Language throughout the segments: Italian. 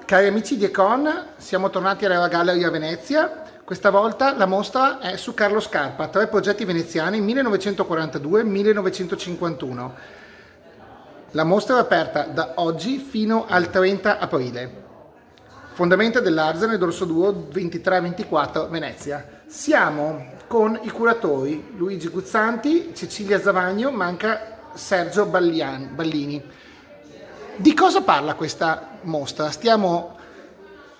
Cari amici di Econ, siamo tornati alla Gallery a Venezia. Questa volta la mostra è su Carlo Scarpa, 3 progetti veneziani 1942-1951. La mostra è aperta da oggi fino al 30 aprile. Fondamenta dell'Arzane Dorso Duo 23-24 Venezia. Siamo con i curatori Luigi Guzzanti, Cecilia Zavagno, manca Sergio Ballini. Di cosa parla questa mostra?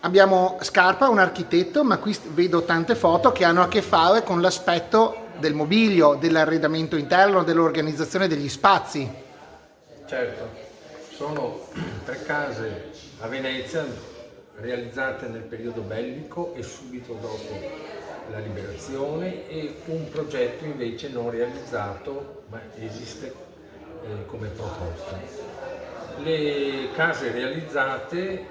Abbiamo Scarpa, un architetto, ma qui vedo tante foto che hanno a che fare con l'aspetto del mobilio, dell'arredamento interno, dell'organizzazione degli spazi. Certo, sono 3 case a Venezia realizzate nel periodo bellico e subito dopo la liberazione, e un progetto invece non realizzato ma esiste come proposta. Le case realizzate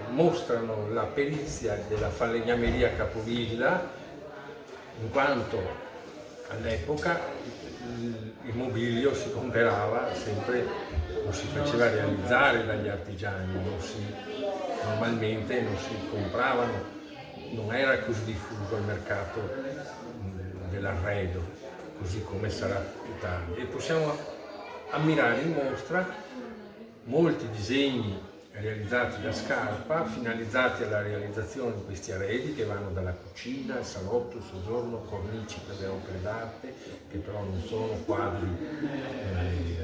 mostrano la perizia della falegnameria capovilla, in quanto all'epoca il mobilio si comprava sempre, lo si faceva realizzare dagli artigiani, normalmente non si compravano, non era così diffuso il mercato dell'arredo, così come sarà più tardi. E possiamo ammirare in mostra molti disegni realizzati da Scarpa, finalizzati alla realizzazione di questi arredi che vanno dalla cucina, al salotto, il soggiorno, cornici per le opere d'arte, che però non sono quadri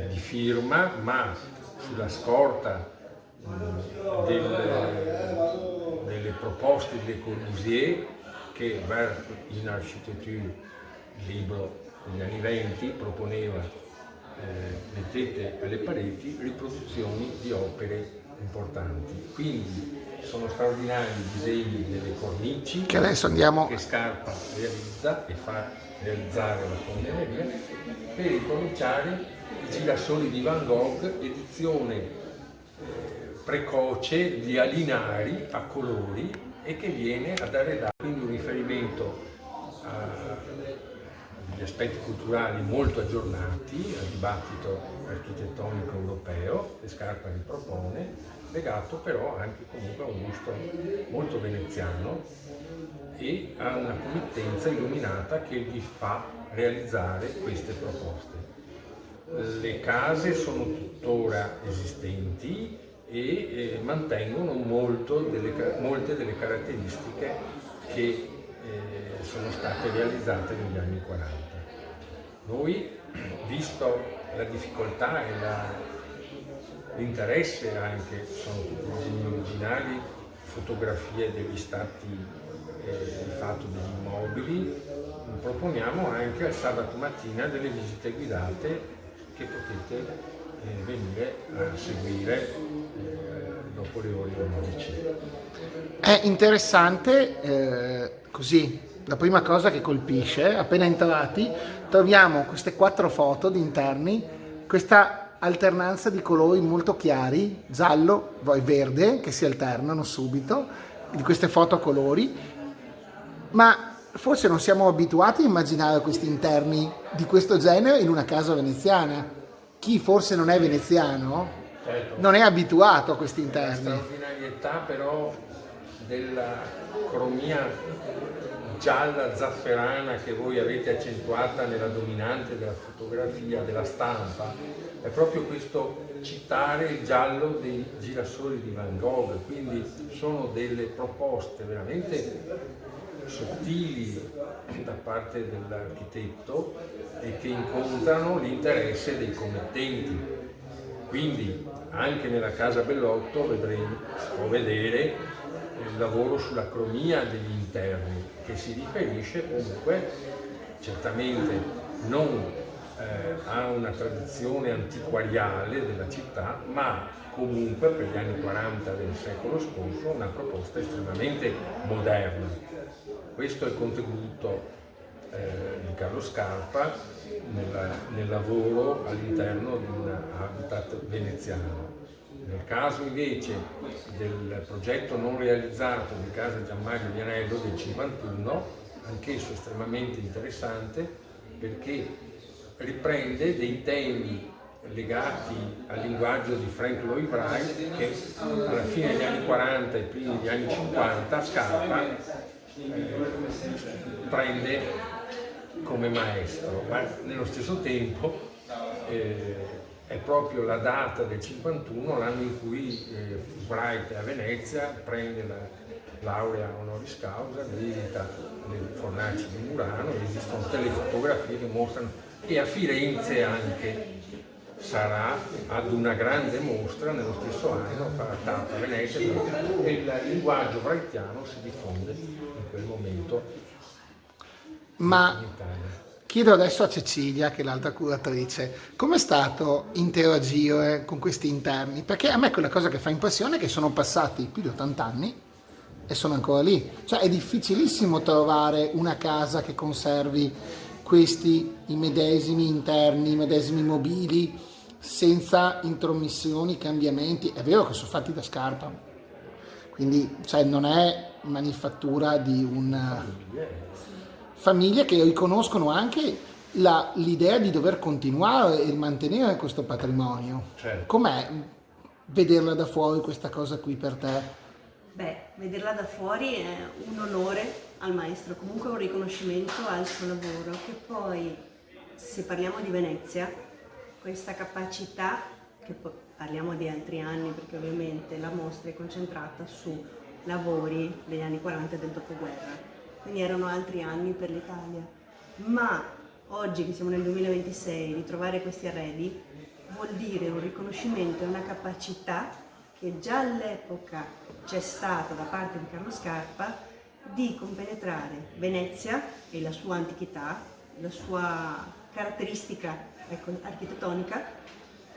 di firma, ma sulla scorta delle proposte di Le Corbusier, che Vers in Architecture, il libro degli anni 20, proponeva mettete alle pareti riproduzioni di opere importanti. Quindi sono straordinari i disegni delle cornici Che adesso andiamo. che Scarpa realizza e fa realizzare la fonderia, per ricominciare i girasoli di Van Gogh, edizione precoce di Alinari a colori, e che viene a dare quindi un riferimento agli aspetti culturali molto aggiornati al dibattito architettonico europeo che Scarpa ripropone, legato però anche comunque a un gusto molto veneziano e a una committenza illuminata che gli fa realizzare queste proposte. Le case sono tuttora esistenti e mantengono molte delle caratteristiche che sono state realizzate negli anni 40. Noi, visto la difficoltà e l'interesse anche, sono tutti disegni originali, fotografie degli stati di fatto degli immobili, proponiamo anche al sabato mattina delle visite guidate che potete venire a seguire dopo le ore 11. È interessante, così, la prima cosa che colpisce, appena entrati, troviamo queste 4 foto di interni, questa alternanza di colori molto chiari, giallo, poi verde, che si alternano subito, di queste foto a colori, ma forse non siamo abituati a immaginare questi interni di questo genere in una casa veneziana. Chi forse non è veneziano, certo, non è abituato a questi interni. La straordinarietà però della cromia gialla zafferana che voi avete accentuata nella dominante della fotografia, della stampa, è proprio questo citare il giallo dei girasoli di Van Gogh, quindi sono delle proposte veramente sottili da parte dell'architetto e che incontrano l'interesse dei committenti. Quindi anche nella casa Bellotto si può vedere il lavoro sulla cromia degli interni, che si riferisce comunque certamente non a una tradizione antiquariale della città, ma comunque per gli anni 40 del secolo scorso una proposta estremamente moderna. Questo è il contributo di Carlo Scarpa nel lavoro all'interno di un habitat veneziano. Nel caso invece del progetto non realizzato di casa Gianmario Vianello del 51, anch'esso estremamente interessante perché riprende dei temi legati al linguaggio di Frank Lloyd Wright, che alla fine degli anni 40 e primi degli anni 50 Scarpa prende come maestro, ma nello stesso tempo è proprio la data del 51, l'anno in cui Wright a Venezia prende la laurea honoris causa, visita le fornaci di Murano, esistono delle fotografie che mostrano, e a Firenze anche sarà ad una grande mostra nello stesso anno, farà tappa a Venezia, e il linguaggio wrightiano si diffonde in quel momento Ma in Italia. chiedo adesso a Cecilia, che è l'altra curatrice, com'è stato interagire con questi interni? Perché a me quella cosa che fa impressione è che sono passati più di 80 anni e sono ancora lì. Cioè è difficilissimo trovare una casa che conservi i medesimi interni, i medesimi mobili, senza intromissioni, cambiamenti. È vero che sono fatti da Scarpa, quindi cioè, non è manifattura di una famiglia che riconoscono anche l'idea di dover continuare e mantenere questo patrimonio. Certo. Com'è vederla da fuori questa cosa qui per te? Beh, vederla da fuori è un onore al maestro, comunque un riconoscimento al suo lavoro, che poi, se parliamo di Venezia, questa capacità, che poi parliamo di altri anni perché ovviamente la mostra è concentrata su lavori degli anni 40 e del dopoguerra, quindi erano altri anni per l'Italia, ma oggi che siamo nel 2026 ritrovare questi arredi vuol dire un riconoscimento e una capacità che già all'epoca c'è stata da parte di Carlo Scarpa di compenetrare Venezia e la sua antichità, la sua caratteristica architettonica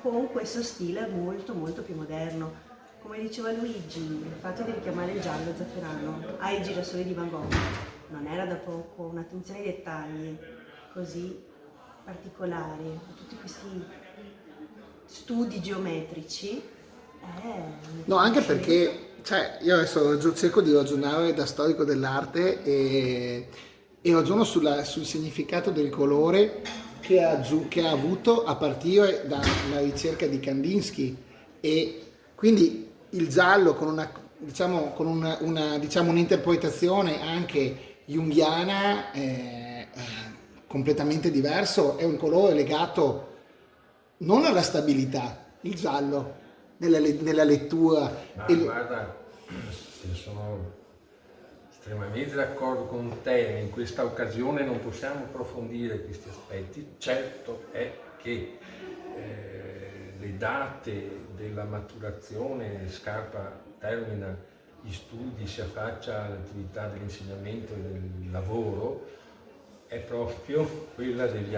con questo stile molto molto più moderno. Come diceva Luigi, il fatto di richiamare il giallo zafferano ai girasoli di Van Gogh non era da poco, un'attenzione ai dettagli così particolari, a tutti questi studi geometrici. No, anche perché cioè, io adesso cerco di ragionare da storico dell'arte e ragiono sul significato del colore che ha avuto a partire dalla ricerca di Kandinsky, e quindi il giallo con un'interpretazione anche junghiana completamente diverso, è un colore legato non alla stabilità, il giallo nella lettura. Ma guarda, sono estremamente d'accordo con te, in questa occasione non possiamo approfondire questi aspetti. Certo è che le date della maturazione, Scarpa termina gli studi, si affaccia all'attività dell'insegnamento e del lavoro, è proprio quella degli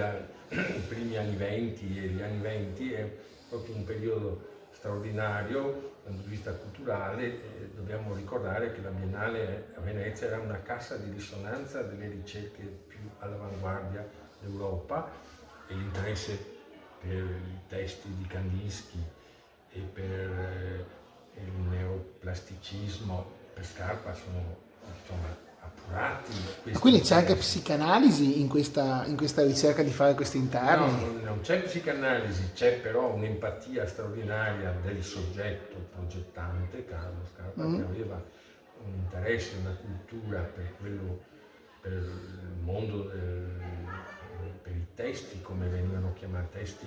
primi anni 20 e gli anni 20, è proprio un periodo straordinario dal punto di vista culturale. Dobbiamo ricordare che la Biennale a Venezia era una cassa di risonanza delle ricerche più all'avanguardia d'Europa, e l'interesse per i testi di Kandinsky e per il neoplasticismo per Scarpa sono appurati. Quindi c'è anche psicanalisi in questa ricerca di fare questi interni? No, non c'è psicanalisi, c'è però un'empatia straordinaria del soggetto progettante, Carlo Scarpa, che aveva un interesse, una cultura per il mondo, per i testi, come venivano chiamati, testi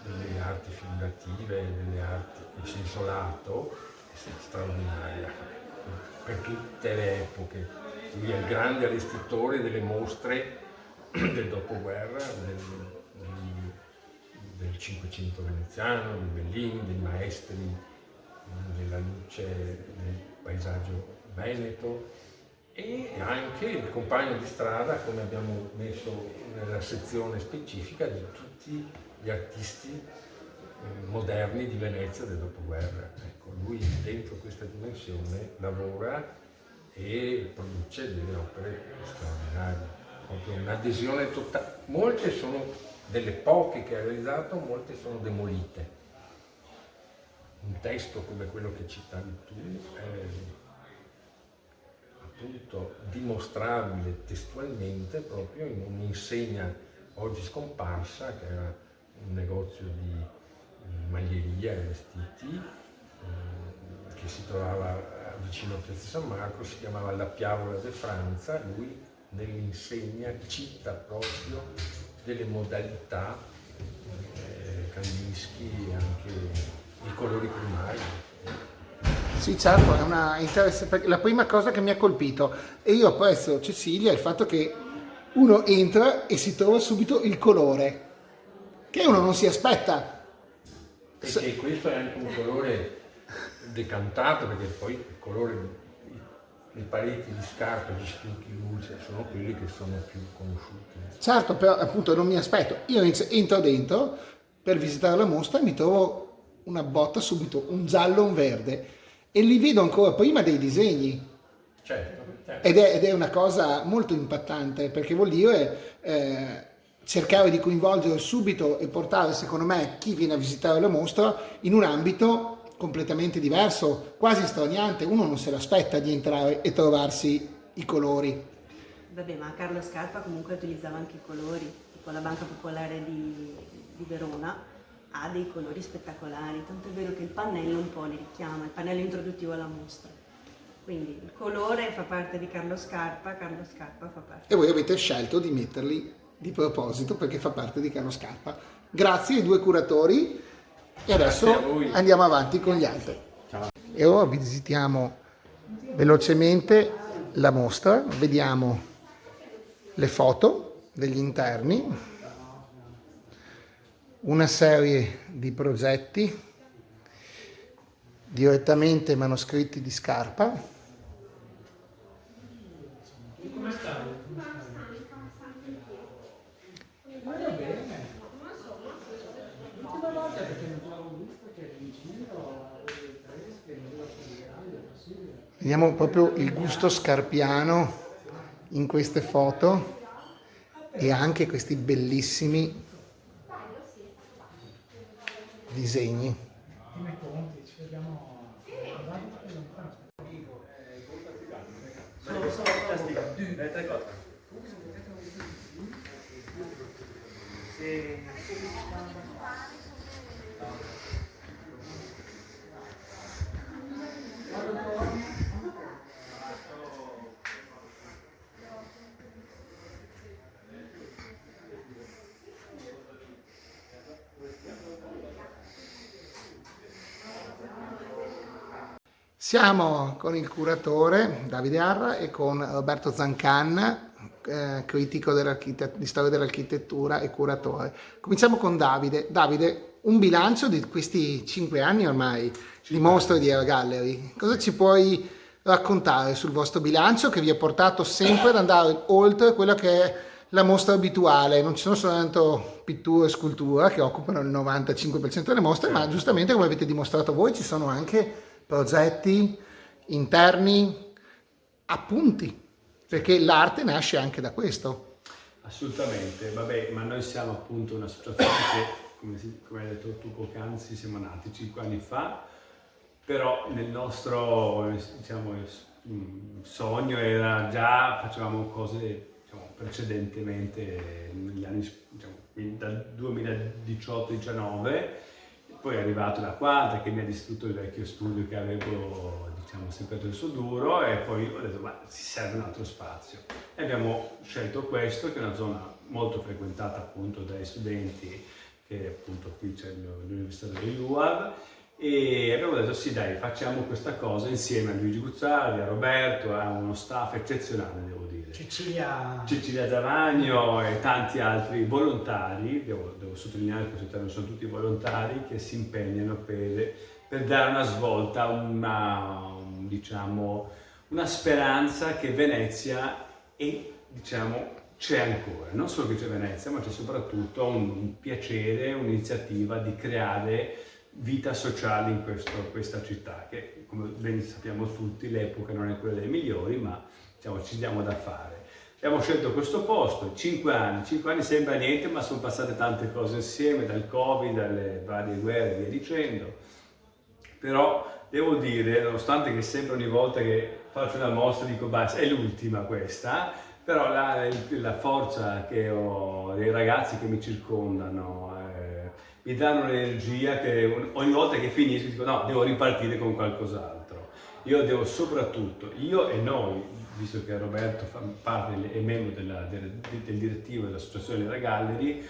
delle arti figurative, delle arti, il sensolato, straordinaria per tutte le epoche. Lui è il grande allestitore delle mostre del dopoguerra, del Cinquecento veneziano, di Bellini, dei maestri della luce del paesaggio veneto, e anche il compagno di strada, come abbiamo messo nella sezione specifica, di tutti gli artisti moderni di Venezia del dopoguerra. Ecco, lui dentro questa dimensione lavora e produce delle opere straordinarie, proprio un'adesione totale. Molte sono delle poche che ha realizzato, molte sono demolite. Un testo come quello che citavi tu è appunto dimostrabile testualmente proprio in un'insegna oggi scomparsa, che era un negozio di maglieria e vestiti, che si trovava vicino a Piazza San Marco, si chiamava La Piavola de Franza. Lui nell'insegna cita proprio delle modalità Kandinsky e anche i colori primari. Sì, certo, è perché la prima cosa che mi ha colpito, e io apprezzo Cecilia, è il fatto che uno entra e si trova subito il colore, che uno non si aspetta. Perché questo è anche un colore decantato, perché poi il colore, le pareti di scarpe, gli stucchi luce, sono quelli che sono più conosciuti. Certo, però appunto non mi aspetto. Io entro dentro per visitare la mostra e mi trovo una botta subito, un giallo, un verde, e li vedo ancora prima dei disegni. Certo. Ed è una cosa molto impattante, perché vuol dire cercare di coinvolgere subito e portare, secondo me, chi viene a visitare la mostra in un ambito completamente diverso, quasi straniante. Uno non se l'aspetta di entrare e trovarsi i colori. Vabbè, ma Carlo Scarpa comunque utilizzava anche i colori, tipo la Banca Popolare di Verona ha dei colori spettacolari, tanto è vero che il pannello un po' li richiama, il pannello introduttivo alla mostra. Quindi il colore fa parte di Carlo Scarpa fa parte. E voi avete scelto di metterli di proposito perché fa parte di Carlo Scarpa. Grazie ai due curatori e adesso andiamo avanti con gli altri. Ciao. E ora visitiamo velocemente la mostra, vediamo le foto degli interni, una serie di progetti direttamente manoscritti di Scarpa. Come stai? Guarda bene. L'ultima volta perché non ti avevo visto che eri vicino alle fresche, è possibile. Vediamo proprio il gusto scarpiano in queste foto e anche questi bellissimi disegni. Come conti, ci vediamo avanti lontano. Siamo con il curatore Davide Arra e con Roberto Zancanna, critico di storia dell'architettura e curatore. Cominciamo con Davide. Davide, un bilancio di questi 5 anni ormai di mostre di Art Gallery. Cosa ci puoi raccontare sul vostro bilancio che vi ha portato sempre ad andare oltre quella che è la mostra abituale? Non ci sono soltanto pittura e scultura che occupano il 95% delle mostre, ma giustamente, come avete dimostrato voi, ci sono anche progetti interni, appunti, perché l'arte nasce anche da questo. Assolutamente, vabbè, ma noi siamo appunto un'associazione che, come hai detto tu poc'anzi, siamo nati 5 anni fa, però nel nostro, diciamo, sogno era già, facevamo cose, diciamo, precedentemente negli anni, diciamo, dal 2018-19, poi è arrivato la quarta che mi ha distrutto il vecchio studio che avevo, diciamo, sempre del suo duro, e poi ho detto ma ci serve un altro spazio. E abbiamo scelto questo, che è una zona molto frequentata appunto dai studenti, che appunto qui c'è l'Università dell'UAV, e abbiamo detto sì dai, facciamo questa cosa insieme a Luigi Guzzardi, a Roberto, a uno staff eccezionale, devo dire. Cecilia Zavagno e tanti altri volontari, devo sottolineare questo termine, sono tutti volontari che si impegnano per dare una svolta, diciamo, una speranza che Venezia c'è ancora, non solo che c'è Venezia, ma c'è soprattutto un piacere, un'iniziativa di creare vita sociale in questa città, che come ben sappiamo tutti l'epoca non è quella delle migliori, ma diciamo, ci diamo da fare. Abbiamo scelto questo posto, 5 anni sembra niente, ma sono passate tante cose insieme, dal Covid, alle varie guerre e via dicendo. Però devo dire, nonostante che sempre ogni volta che faccio una mostra dico basta, è l'ultima questa, però la forza che ho dei ragazzi che mi circondano, mi danno l'energia che ogni volta che finisco dico no, devo ripartire con qualcos'altro. Io devo soprattutto, io e noi, visto che Roberto fa parte, è membro del direttivo dell'Associazione Lira Gallery,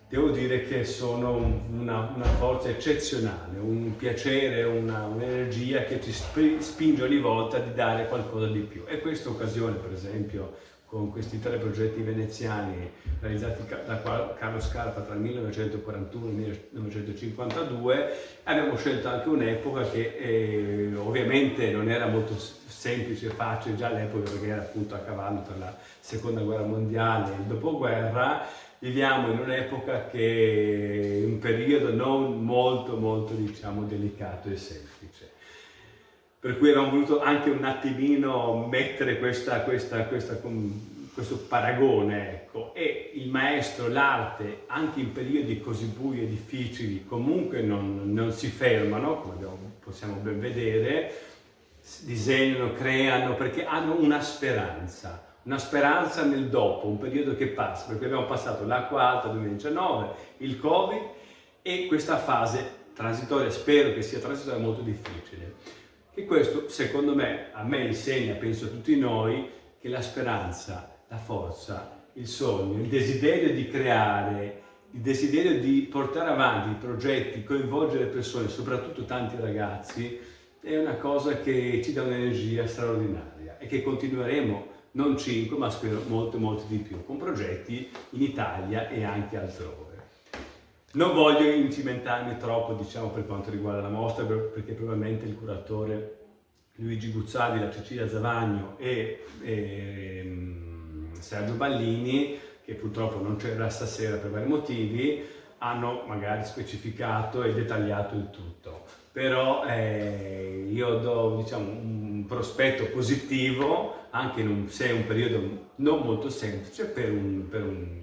devo dire che sono una forza eccezionale, un piacere, un'energia che ci spinge ogni volta di dare qualcosa di più. E questa occasione, per esempio, con questi 3 progetti veneziani realizzati da Carlo Scarpa tra il 1941 e il 1952, abbiamo scelto anche un'epoca che ovviamente non era molto semplice e facile già all'epoca, perché era appunto a cavallo tra la Seconda Guerra Mondiale e il dopoguerra. Viviamo in un'epoca che è un periodo non molto diciamo delicato e semplice. Per cui abbiamo voluto anche un attimino mettere questo paragone, ecco. E il maestro, l'arte, anche in periodi così bui e difficili, comunque non si fermano, come possiamo ben vedere, disegnano, creano, perché hanno una speranza nel dopo, un periodo che passa, perché abbiamo passato l'acqua alta 2019, il Covid e questa fase transitoria, spero che sia transitoria, molto difficile. E questo, secondo me, a me insegna, penso a tutti noi, che la speranza, la forza, il sogno, il desiderio di creare, il desiderio di portare avanti i progetti, coinvolgere le persone, soprattutto tanti ragazzi, è una cosa che ci dà un'energia straordinaria e che continueremo, non 5, ma spero molto di più, con progetti in Italia e anche altrove. Non voglio incimentarmi troppo, diciamo, per quanto riguarda la mostra, perché probabilmente il curatore Luigi Guzzardi, la Cecilia Zavagno e Sergio Ballini, che purtroppo non c'era stasera per vari motivi, hanno magari specificato e dettagliato il tutto. Però io do, diciamo, un prospetto positivo, anche se è un periodo non molto semplice, per un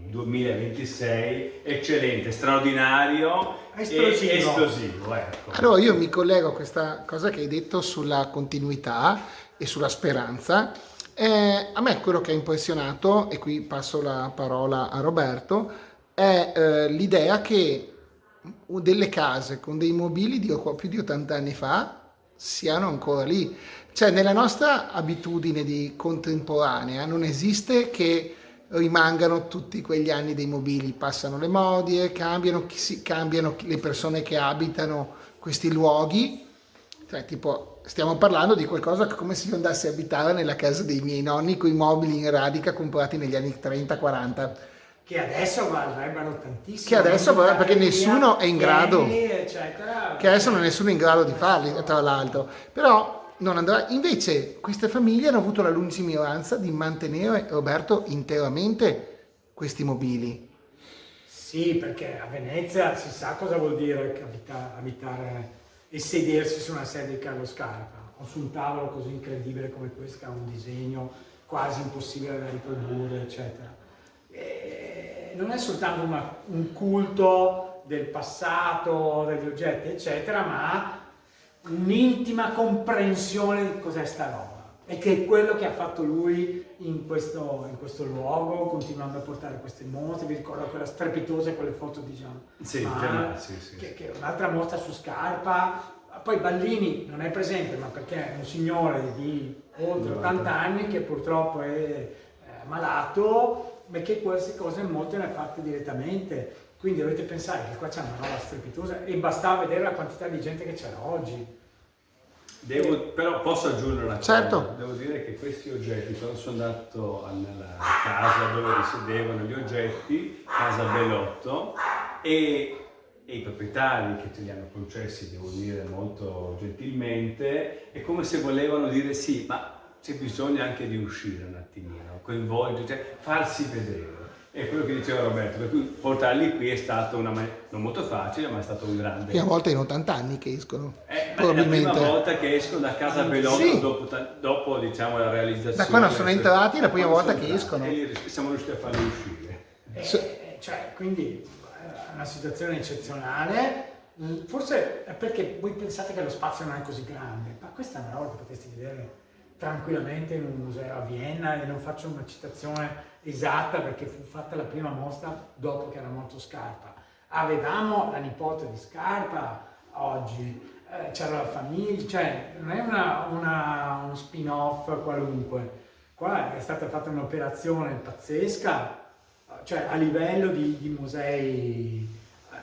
2026 eccellente, straordinario, esplosivo, ecco. Allora io mi collego a questa cosa che hai detto sulla continuità e sulla speranza. A me quello che ha impressionato, e qui passo la parola a Roberto, è l'idea che delle case con dei mobili di più di 80 anni fa siano ancora lì. Cioè, nella nostra abitudine di contemporanea non esiste che rimangano tutti quegli anni dei mobili, passano le mode, cambiano le persone che abitano questi luoghi. Cioè, tipo, stiamo parlando di qualcosa come se io andassi a abitare nella casa dei miei nonni con i mobili in radica comprati negli anni 30-40. Che adesso varrebbero tantissimo. Che adesso, perché nessuno è in grado, eccetera. che adesso non è nessuno in grado di farli, tra l'altro. Però non andrà. Invece queste famiglie hanno avuto la lungimiranza di mantenere, Roberto, interamente questi mobili. Sì, perché a Venezia si sa cosa vuol dire abitare e sedersi su una sedia di Carlo Scarpa o su un tavolo così incredibile come questo, che ha un disegno quasi impossibile da riprodurre, eccetera. Non è soltanto un culto del passato, degli oggetti, eccetera, ma un'intima comprensione di cos'è sta roba. E che è quello che ha fatto lui in questo luogo, continuando a portare queste mostre. Vi ricordo quella strepitosa, quelle foto di Gian, sì. che è un'altra mostra su Scarpa. Poi Ballini non è presente, ma perché è un signore di oltre 80 anni che purtroppo è malato, ma che queste cose molte le ha fatte direttamente. Quindi dovete pensare che qua c'è una roba strepitosa e bastava vedere la quantità di gente che c'era oggi. Però posso aggiungere una cosa? Certo. Devo dire che questi oggetti, quando sono andato nella casa dove risiedevano gli oggetti, casa Bellotto, e i proprietari che ce li hanno concessi, devo dire molto gentilmente, è come se volevano dire sì, ma c'è bisogno anche di uscire un attimino, coinvolgere, cioè farsi vedere. È quello che diceva Roberto, per cui portarli qui è stato non molto facile, ma è stato un grande... Prima volta in 80 anni che escono, probabilmente. È la prima volta che escono da casa Bellotto, sì. dopo diciamo la realizzazione. Da quando sono entrati è la prima volta che escono. E siamo riusciti a farli uscire. Cioè, quindi è una situazione eccezionale. Forse è perché voi pensate che lo spazio non è così grande, ma questa è una roba che potreste vedere tranquillamente in un museo a Vienna, e non faccio una citazione esatta perché fu fatta la prima mostra dopo che era morto Scarpa. avevamo la nipote di Scarpa oggi, c'era la famiglia, cioè non è uno spin-off qualunque. Qua è stata fatta un'operazione pazzesca, cioè a livello di musei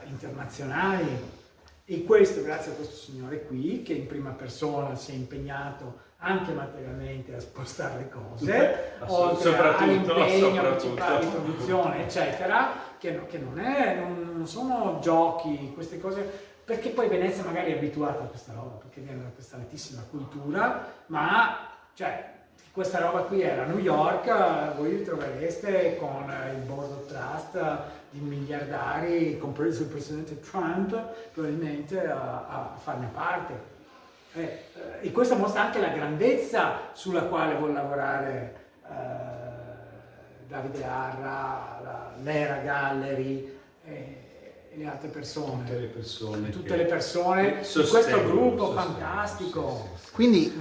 internazionali, e questo grazie a questo signore qui che in prima persona si è impegnato anche materialmente a spostare le cose, oltre all'impegno di produzione eccetera, che non sono giochi, queste cose, perché poi Venezia magari è abituata a questa roba, perché viene da questa altissima cultura, ma cioè questa roba qui era a New York, voi vi trovereste con il board of trust di miliardari, compreso il presidente Trump, probabilmente a farne parte. E questo mostra anche la grandezza sulla quale vuole lavorare Davide Arra, l'Era Gallery e le altre persone. Tutte le persone di questo gruppo fantastico. Sì.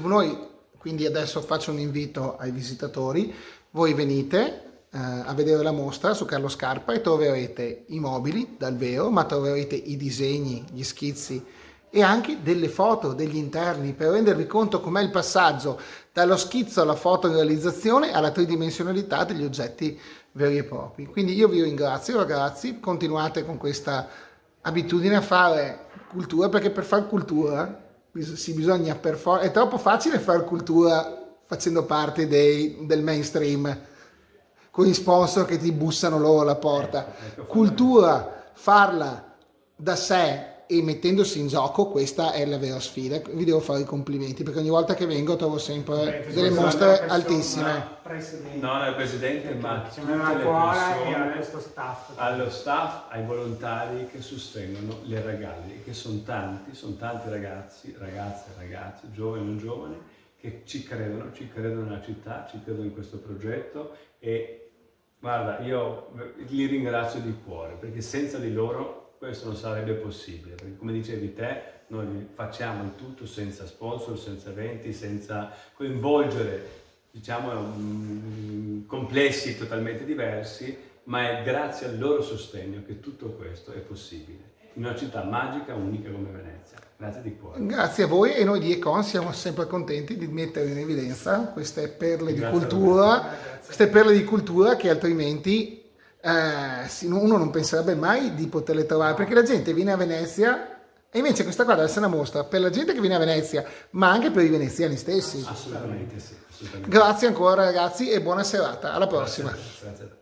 Quindi adesso faccio un invito ai visitatori, voi venite a vedere la mostra su Carlo Scarpa e troverete i mobili dal vero, ma troverete i disegni, gli schizzi e anche delle foto degli interni per rendervi conto com'è il passaggio dallo schizzo alla fotorealizzazione alla tridimensionalità degli oggetti veri e propri. Quindi io vi ringrazio ragazzi, continuate con questa abitudine a fare cultura, perché per fare cultura bisogna è troppo facile fare cultura facendo parte del mainstream con gli sponsor che ti bussano loro alla porta. Cultura, farla da sé e mettendosi in gioco, questa è la vera sfida. Vi devo fare i complimenti perché ogni volta che vengo trovo sempre delle mostre altissime. Non al presidente, ma tutte le persone, a questo staff. Allo staff, ai volontari che sostengono le Gallery, che sono tanti ragazzi, ragazze, giovani o non giovani, che ci credono nella città, ci credono in questo progetto e guarda, io li ringrazio di cuore perché senza di loro questo non sarebbe possibile, perché come dicevi te, noi facciamo il tutto senza sponsor, senza eventi, senza coinvolgere, diciamo, complessi totalmente diversi, ma è grazie al loro sostegno che tutto questo è possibile, in una città magica, unica come Venezia. Grazie di cuore. Grazie a voi e noi di Econ siamo sempre contenti di mettere in evidenza queste perle di cultura, che altrimenti uno non penserebbe mai di poterle trovare, perché la gente viene a Venezia e invece questa qua deve essere una mostra per la gente che viene a Venezia, ma anche per i veneziani stessi. Assolutamente sì. Assolutamente. Grazie ancora ragazzi e buona serata, alla prossima. Grazie.